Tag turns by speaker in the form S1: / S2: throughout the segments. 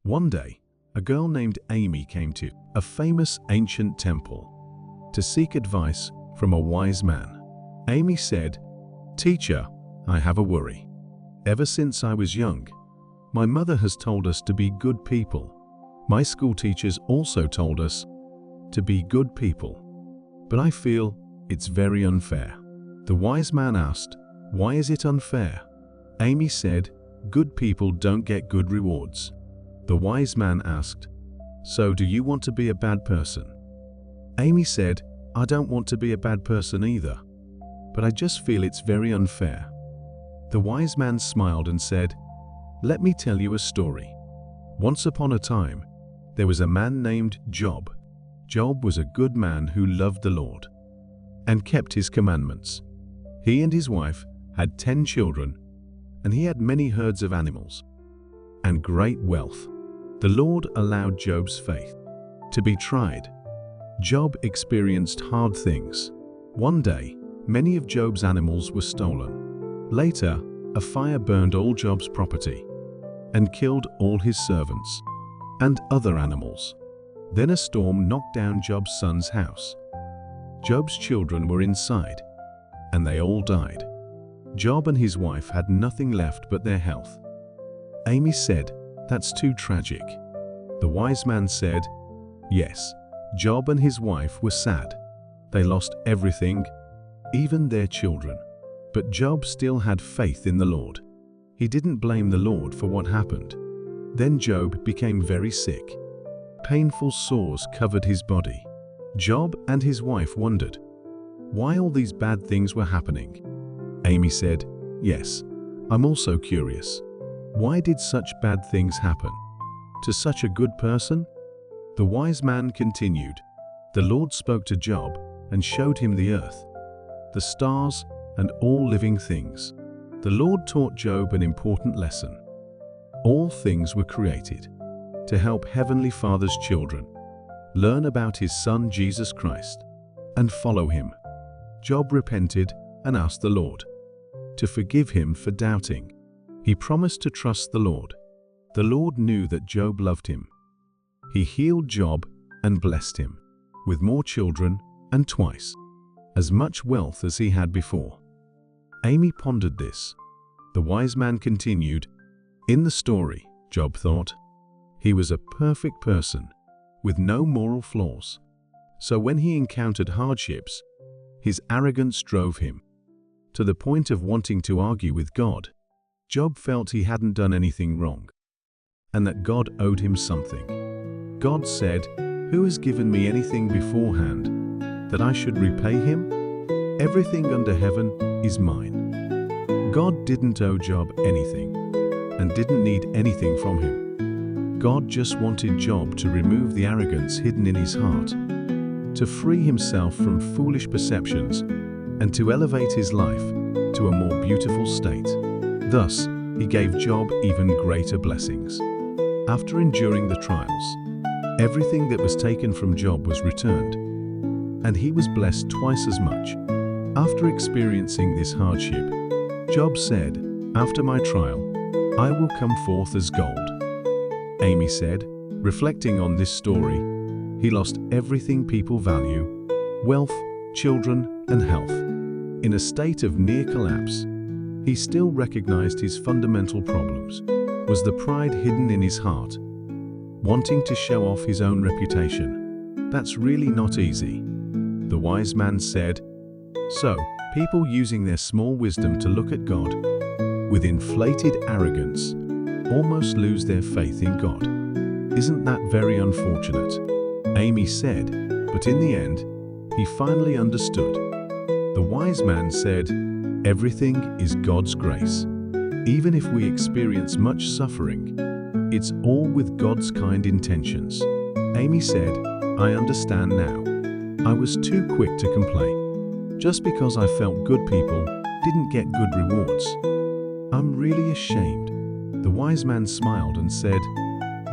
S1: One day, a girl named Amy came to a famous ancient temple to seek advice from a wise man. Amy said, "Teacher, I have a worry. Ever since I was young, my mother has told us to be good people. My school teachers also told us to be good people. But I feel it's very unfair." The wise man asked, "Why is it unfair?" Amy said, "Good people don't get good rewards." The wise man asked, "So do you want to be a bad person?" Amy said, "I don't want to be a bad person either, but I just feel it's very unfair." The wise man smiled and said, "Let me tell you a story. Once upon a time, there was a man named Job. Job was a good man who loved the Lord and kept his commandments. He and his wife had 10 children, and he had many herds of animals and great wealth. The Lord allowed Job's faith to be tried. Job experienced hard things. One day, many of Job's animals were stolen. Later, a fire burned all Job's property and killed all his servants and other animals. Then a storm knocked down Job's son's house. Job's children were inside, and they all died. Job and his wife had nothing left but their health. Amy said, "That's too tragic." The wise man said, "Yes, Job and his wife were sad. They lost everything, even their children. But Job still had faith in the Lord. He didn't blame the Lord for what happened." Then Job became very sick. Painful sores covered his body. Job and his wife wondered why all these bad things were happening. Amy said, "Yes, I'm also curious. Why did such bad things happen to such a good person?" The wise man continued, "The Lord spoke to Job and showed him the earth, the stars, and all living things. The Lord taught Job an important lesson. All things were created to help Heavenly Father's children learn about His Son Jesus Christ and follow Him." Job repented and asked the Lord to forgive him for doubting. He promised to trust the Lord. The Lord knew that Job loved him. He healed Job and blessed him with more children and twice as much wealth as he had before. Amy pondered this. The wise man continued, "In the story, Job thought, he was a perfect person with no moral flaws. So when he encountered hardships, his arrogance drove him to the point of wanting to argue with God. Job felt he hadn't done anything wrong and that God owed him something. God said, "Who has given me anything beforehand that I should repay him? Everything under heaven is mine." God didn't owe Job anything and didn't need anything from him. God just wanted Job to remove the arrogance hidden in his heart, to free himself from foolish perceptions, and to elevate his life to a more beautiful state. Thus, he gave Job even greater blessings. After enduring the trials, everything that was taken from Job was returned, and he was blessed twice as much. After experiencing this hardship, Job said, "After my trial, I will come forth as gold." Amy said, reflecting on this story, he lost everything people value: wealth, children, and health. In a state of near collapse, he still recognized his fundamental problems. Was the pride hidden in his heart, wanting to show off his own reputation? That's really not easy. The wise man said, "So, people using their small wisdom to look at God with inflated arrogance almost lose their faith in God. Isn't that very unfortunate?" Amy said, but in the end, he finally understood. The wise man said, "Everything is God's grace. Even if we experience much suffering, it's all with God's kind intentions." Amy said, "I understand now. I was too quick to complain. Just because I felt good people didn't get good rewards. I'm really ashamed." The wise man smiled and said,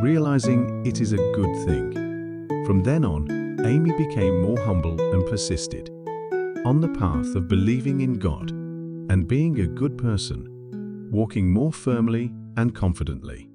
S1: realizing it is a good thing. From then on, Amy became more humble and persisted on the path of believing in God and being a good person, walking more firmly and confidently.